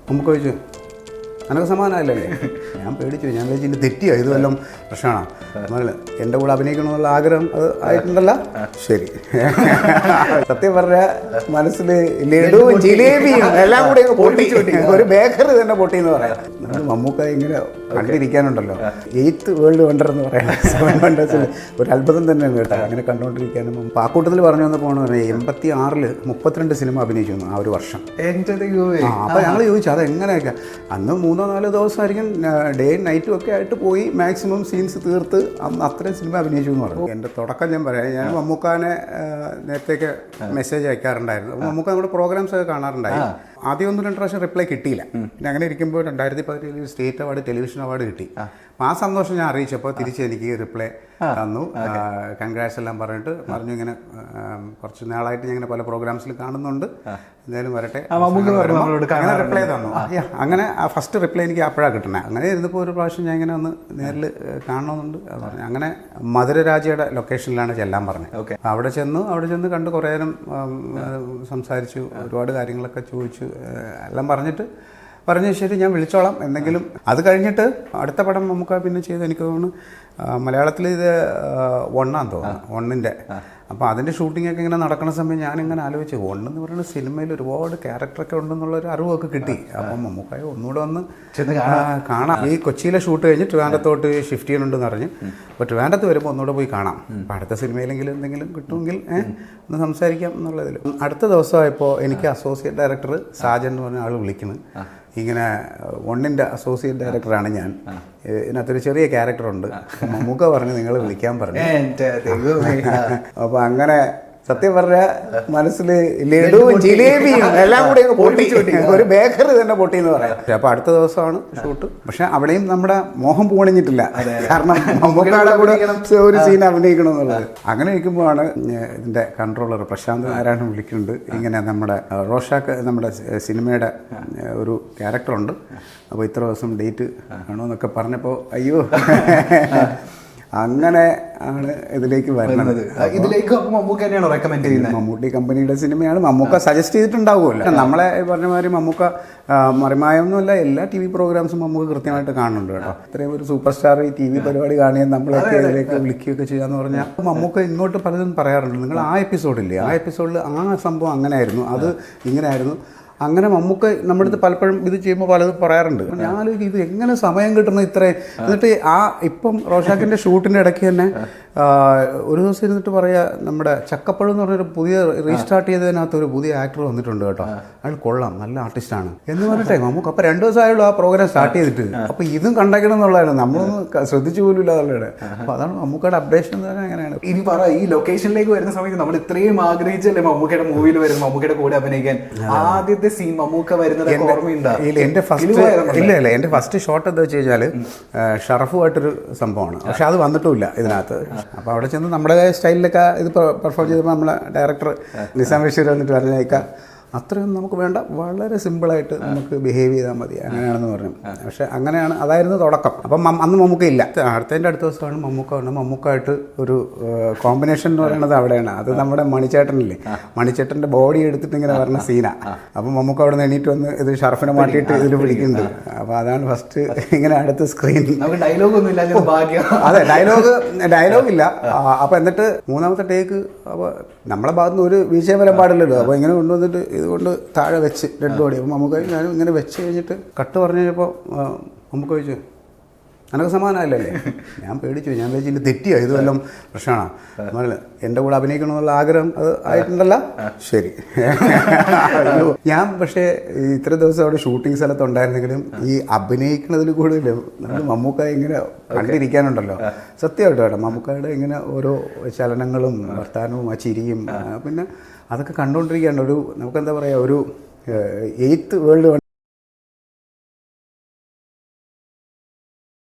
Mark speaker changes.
Speaker 1: നമുക്ക് ചോദിച്ചു അനക്ക് സമാനമല്ലേ? ഞാൻ പേടിച്ചു. ഞാൻ വിചാരിച്ചു തെറ്റിയോ, ഇത് വല്ലതും പ്രശ്നമാണോ? എൻ്റെ കൂടെ അഭിനയിക്കണമെന്നുള്ള ആഗ്രഹം അത് ആയിട്ടുണ്ടല്ല. ശരി. സത്യം പറഞ്ഞ മനസ്സിൽ ലഡുവും ജിലേബിയും എല്ലാം കൂടി പൊട്ടി. ഒരു ബേക്കറി തന്നെ പൊട്ടി എന്ന് പറയാം. നമ്മൾ മമ്മൂക്ക ഇങ്ങനെ കണ്ടിരിക്കാനുണ്ടല്ലോ. 8th വേൾഡ് വണ്ടർ എന്ന് പറയാം. 7 വണ്ടേഴ്സിൽ ഒരു അത്ഭുതം തന്നെയാണ് കേട്ടോ. അങ്ങനെ കണ്ടുകൊണ്ടിരിക്കാനും പാക്കൂട്ടത്തിൽ പറഞ്ഞു വന്നപ്പോൾ 86 32 സിനിമ അഭിനയിച്ചു ആ ഒരു വർഷം. അപ്പോൾ ഞങ്ങൾ ചോദിച്ചു അതെങ്ങനെയൊക്കെ. അന്ന് 3-4 ദിവസമായിരിക്കും ഡേ നൈറ്റും ഒക്കെ ആയിട്ട് പോയി മാക്സിമം സീൻസ് തീർത്ത് അന്ന് അത്രയും സിനിമ അഭിനയിച്ചു എന്ന് പറഞ്ഞു. എൻ്റെ തുടക്കം ഞാൻ പറയാം. ഞാൻ മമ്മൂക്കാനെ നേരത്തേക്ക് മെസ്സേജ് അയക്കാറുണ്ടായിരുന്നു. അപ്പോൾ മമ്മൂക്ക നമ്മുടെ പ്രോഗ്രാംസ് ഒക്കെ കാണാറുണ്ടായി. ആദ്യം 1-2 പ്രാവശ്യം റിപ്ലൈ കിട്ടിയില്ല. പിന്നെ അങ്ങനെ ഇരിക്കുമ്പോൾ 2017 സ്റ്റേറ്റ് അവാർഡ്, ടെലിവിഷൻ അവാർഡ് കിട്ടി. അപ്പോൾ ആ സന്തോഷം ഞാൻ അറിയിച്ചപ്പോൾ തിരിച്ച് എനിക്ക് റിപ്ലൈ തന്നു. കൺഗ്രാറ്റ്സ് എല്ലാം പറഞ്ഞു ഇങ്ങനെ കുറച്ച് നാളായിട്ട് ഞാൻ ഇങ്ങനെ പല പ്രോഗ്രാംസിൽ കാണുന്നുണ്ട്, എന്തായാലും വരട്ടെ അങ്ങനെ റിപ്ലൈ തന്നു. അങ്ങനെ ആ ഫസ്റ്റ് റിപ്ലൈ എനിക്ക് അപ്പോഴാണ് കിട്ടണേ. അങ്ങനെ ഇരുന്നപ്പോൾ ഒരു പ്രാവശ്യം ഞാൻ ഇങ്ങനെ ഒന്ന് നേരിൽ കാണണമെന്നുണ്ട് അത് പറഞ്ഞു. അങ്ങനെ മധുരരാജയുടെ ലൊക്കേഷനിലാണ് ചെല്ലാൻ പറഞ്ഞത്. അവിടെ ചെന്ന് കണ്ട് കുറേ നേരം സംസാരിച്ചു, ഒരുപാട് കാര്യങ്ങളൊക്കെ ചോദിച്ചു, എല്ലാം പറഞ്ഞു ശരി ഞാൻ വിളിച്ചോളാം എന്തെങ്കിലും. അത് കഴിഞ്ഞിട്ട് അടുത്ത പടം നമുക്ക് പിന്നെ ചെയ്ത് എനിക്ക് തോന്നുന്നു മലയാളത്തിൽ ഇത് 1 തോന്നുന്നു, 1-ന്റെ. അപ്പോൾ അതിൻ്റെ ഷൂട്ടിങ്ങൊക്കെ ഇങ്ങനെ നടക്കുന്ന സമയം ഞാനിങ്ങനെ ആലോചിച്ചു 1 എന്ന് പറയുന്ന സിനിമയിൽ ഒരുപാട് ക്യാരക്ടറൊക്കെ ഉണ്ടെന്നുള്ളൊരു അറിവൊക്കെ കിട്ടി. അപ്പം മമ്മൂക്കായ ഒന്നുകൂടെ വന്ന് കാണാം. ഈ കൊച്ചിയിലെ ഷൂട്ട് കഴിഞ്ഞ് ട്രിവാൻഡ്രത്തോട്ട് ഷിഫ്റ്റ് ചെയ്യുന്നുണ്ടെന്ന് പറഞ്ഞ്. അപ്പോൾ ട്രിവാൻഡ്രത്ത് വരുമ്പോൾ ഒന്നുകൂടെ പോയി കാണാം. അപ്പോൾ അടുത്ത സിനിമയിലെങ്കിലും എന്തെങ്കിലും കിട്ടുമെങ്കിൽ ഒന്ന് സംസാരിക്കാം എന്നുള്ളതിൽ. അടുത്ത ദിവസമായപ്പോൾ എനിക്ക് അസോസിയേറ്റ് ഡയറക്ടർ സാജൻ എന്ന് പറഞ്ഞ ആൾ വിളിക്കുന്നു. ഇങ്ങനെ 1-ന്റെ അസോസിയേറ്റ് ഡയറക്ടറാണ് ഞാൻ, ഇതിനകത്തൊരു ചെറിയ ക്യാരക്ടറുണ്ട്, മമ്മൂക്ക പറഞ്ഞ് നിങ്ങൾ വിളിക്കാൻ പറഞ്ഞു. അപ്പോൾ അങ്ങനെ സത്യം പറഞ്ഞ മനസ്സിൽ ലഡുവും ജിലേബിയും എല്ലാം കൂടി പൊട്ടി. ഒരു ബേക്കറി തന്നെ പൊട്ടി എന്ന് പറയാം. അപ്പോൾ അടുത്ത ദിവസമാണ് ഷൂട്ട്. പക്ഷെ അവിടെയും നമ്മുടെ മോഹം പൂണിഞ്ഞിട്ടില്ല. കാരണം മമ്മൂക്കയുടെ കൂടെ ഒരു സീൻ അഭിനയിക്കണം എന്നുള്ളത്. അങ്ങനെ ഇരിക്കുമ്പോഴാണ് ഇതിൻ്റെ കൺട്രോളർ പ്രശാന്ത് നാരായണൻ വിളിക്കുന്നുണ്ട്. ഇങ്ങനെ നമ്മുടെ റോഷാക്ക് നമ്മുടെ സിനിമയുടെ ഒരു ക്യാരക്ടറുണ്ട്, അപ്പോൾ ഇത്ര ദിവസം ഡേറ്റ് ആണോന്നൊക്കെ പറഞ്ഞപ്പോൾ അയ്യോ അങ്ങനെ ആണ് ഇതിലേക്ക് വരുന്നത്.
Speaker 2: ഇതിലേക്ക് മമ്മൂക്ക തന്നെയാണോ റെക്കമെൻഡ് ചെയ്യുന്നത്?
Speaker 1: മമ്മൂട്ടി കമ്പനിയുടെ സിനിമയാണ്. മമ്മൂക്ക സജസ്റ്റ് ചെയ്തിട്ടുണ്ടാവുമല്ലോ. നമ്മളെ പറഞ്ഞ മാതിരി മമ്മൂക്ക മറിമായൊന്നുമല്ല, എല്ലാ TV പ്രോഗ്രാംസും മമ്മൂക്ക കൃത്യമായിട്ട് കാണുന്നുണ്ട് കേട്ടോ. ഇത്രയും ഒരു സൂപ്പർ സ്റ്റാർ ഈ TV പരിപാടി കാണുകയും നമ്മളൊക്കെ ഇതിലേക്ക് വിളിക്കുകയൊക്കെ ചെയ്യാന്ന് പറഞ്ഞാൽ മമ്മൂക്ക ഇങ്ങോട്ട് പലതും പറയാറുണ്ട്. നിങ്ങൾ ആ എപ്പിസോഡില്ലേ, ആ എപ്പിസോഡിൽ ആ സംഭവം അങ്ങനെയായിരുന്നു, അത് ഇങ്ങനെയായിരുന്നു. അങ്ങനെ മമ്മൂക്ക നമ്മുടെ അടുത്ത് പലപ്പോഴും ഇത് ചെയ്യുമ്പോൾ പലതും പറയാറുണ്ട്. ഞാൻ ഇത് എങ്ങനെ സമയം കിട്ടുന്നു ഇത്രയും. എന്നിട്ട് ഇപ്പം റോഷാക്കിൻ്റെ ഷൂട്ടിൻ്റെ ഇടയ്ക്ക് തന്നെ ഒരു ദിവസം ഇരുന്നിട്ട് പറയുക, നമ്മുടെ ചക്കപ്പഴം എന്ന് പറഞ്ഞൊരു പുതിയ റീസ്റ്റാർട്ട് ചെയ്തതിനകത്ത് ഒരു പുതിയ ആക്ടർ വന്നിട്ടുണ്ട് കേട്ടോ, അയാൾ കൊള്ളാം, നല്ല ആർട്ടിസ്റ്റാണ് എന്ന് പറഞ്ഞിട്ടേ മമ്മൂക്ക. അപ്പോൾ 2 ദിവസമായുള്ളൂ ആ പ്രോഗ്രാം സ്റ്റാർട്ട് ചെയ്തിട്ട്. അപ്പോൾ ഇതും കണ്ടേക്കണം എന്നുള്ളതായിരുന്നു, നമ്മളൊന്നും ശ്രദ്ധിച്ചു പോലും ഇല്ല എന്നുള്ളത്. അപ്പോൾ അതാണ് മമ്മൂക്കയുടെ അപ്ഡേഷൻ എന്ന് പറഞ്ഞാൽ അങ്ങനെയാണ്.
Speaker 2: ഇനി പറ, ഈ ലൊക്കേഷനിലേക്ക് വരുന്ന സമയത്ത് നമ്മൾ ഇത്രയും ആഗ്രഹിച്ചല്ലേ മമ്മൂക്കയുടെ മൂവിയിൽ വരുന്നത്, മമ്മൂക്കയുടെ കൂടെ അഭിനയിക്കാൻ. ആദ്യത്തെ സീൻ മമ്മൂക്ക വരുന്നത് ഓർമ്മയുണ്ടോ?
Speaker 1: എൻ്റെ ഫസ്റ്റ് ഷോട്ട് എന്താ വെച്ച് കഴിഞ്ഞാൽ ഷറഫുമായിട്ടൊരു സംഭവമാണ്. പക്ഷെ അത് വന്നിട്ടുമില്ല ഇതിനകത്ത്. അപ്പോൾ അവിടെ ചെന്ന് നമ്മുടെ സ്റ്റൈലിലൊക്കെ ഇത് പെർഫോം ചെയ്തപ്പോൾ നമ്മളെ ഡയറക്ടർ നിസാം ബഷീർ വന്നിട്ട് പറഞ്ഞേക്കാം അത്രയൊന്നും നമുക്ക് വേണ്ട, വളരെ സിമ്പിളായിട്ട് നമുക്ക് ബിഹേവ് ചെയ്താൽ മതി, അങ്ങനെയാണെന്ന് പറഞ്ഞു. പക്ഷേ അങ്ങനെയാണ്, അതായിരുന്നു തുടക്കം. അപ്പം അന്ന് മമ്മൂക്ക ഇല്ല. അടുത്ത ദിവസമാണ് മമ്മൂക്ക വന്നത്. മമ്മൂക്കായിട്ട് ഒരു കോമ്പിനേഷൻ എന്ന് പറയുന്നത് അവിടെയാണ്. അത് നമ്മുടെ മണിച്ചേട്ടനില്ലേ, മണിച്ചേട്ടൻ്റെ ബോഡി എടുത്തിട്ട് ഇങ്ങനെ പറഞ്ഞ സീനാണ്. അപ്പം മമ്മൂക്ക അവിടെ നിന്ന് എണീറ്റ് വന്ന് ഇത് ഷർഫിനെ മാറ്റിയിട്ട് ഇതിൽ പിടിക്കുന്നുണ്ട്. അപ്പോൾ അതാണ് ഫസ്റ്റ് ഇങ്ങനെ അടുത്ത സ്ക്രീൻ. അതെ, ഡയലോഗ് ഇല്ല. അപ്പോൾ എന്നിട്ട് 3ാമത്തെ ടേക്ക്, അപ്പോൾ നമ്മളെ ഭാഗത്തുനിന്ന് ഒരു വീഴ്ച വരാൻ പാടില്ലല്ലോ. അപ്പോൾ ഇങ്ങനെ കൊണ്ടുവന്നിട്ട് ഇതുകൊണ്ട് താഴെ വെച്ച് ഡെഡ് ബോഡി. അപ്പോൾ നമുക്ക് ഞാനും ഇങ്ങനെ വെച്ച് കഴിഞ്ഞിട്ട് കട്ട് പറഞ്ഞു കഴിഞ്ഞപ്പോൾ നമുക്ക് ചോദിച്ചു അനക്ക് സമാനമല്ലേ? ഞാൻ പേടിച്ചു. ഞാൻ വിചാരിച്ചു തെറ്റിയോ, ഇത് വല്ലതും പ്രശ്നമാണോ? എൻ്റെ കൂടെ അഭിനയിക്കണമെന്നുള്ള ആഗ്രഹം അത് ആയിട്ടുണ്ടല്ല. ശരി. ഞാൻ പക്ഷേ ഇത്ര ദിവസം അവിടെ ഷൂട്ടിംഗ് സ്ഥലത്തുണ്ടായിരുന്നെങ്കിലും ഈ അഭിനയിക്കുന്നതിൽ കൂടുതൽ നമ്മൾ മമ്മൂക്ക ഇങ്ങനെ കണ്ടിരിക്കാനുണ്ടല്ലോ. സത്യമായിട്ട് കേട്ടോ, മമ്മൂക്കയുടെ ഇങ്ങനെ ഓരോ ചലനങ്ങളും വർത്താനവും ആ ചിരിയും പിന്നെ അതൊക്കെ കണ്ടുകൊണ്ടിരിക്കുകയാണ്. നമുക്കെന്താ പറയുക, ഒരു 8th വേൾഡ്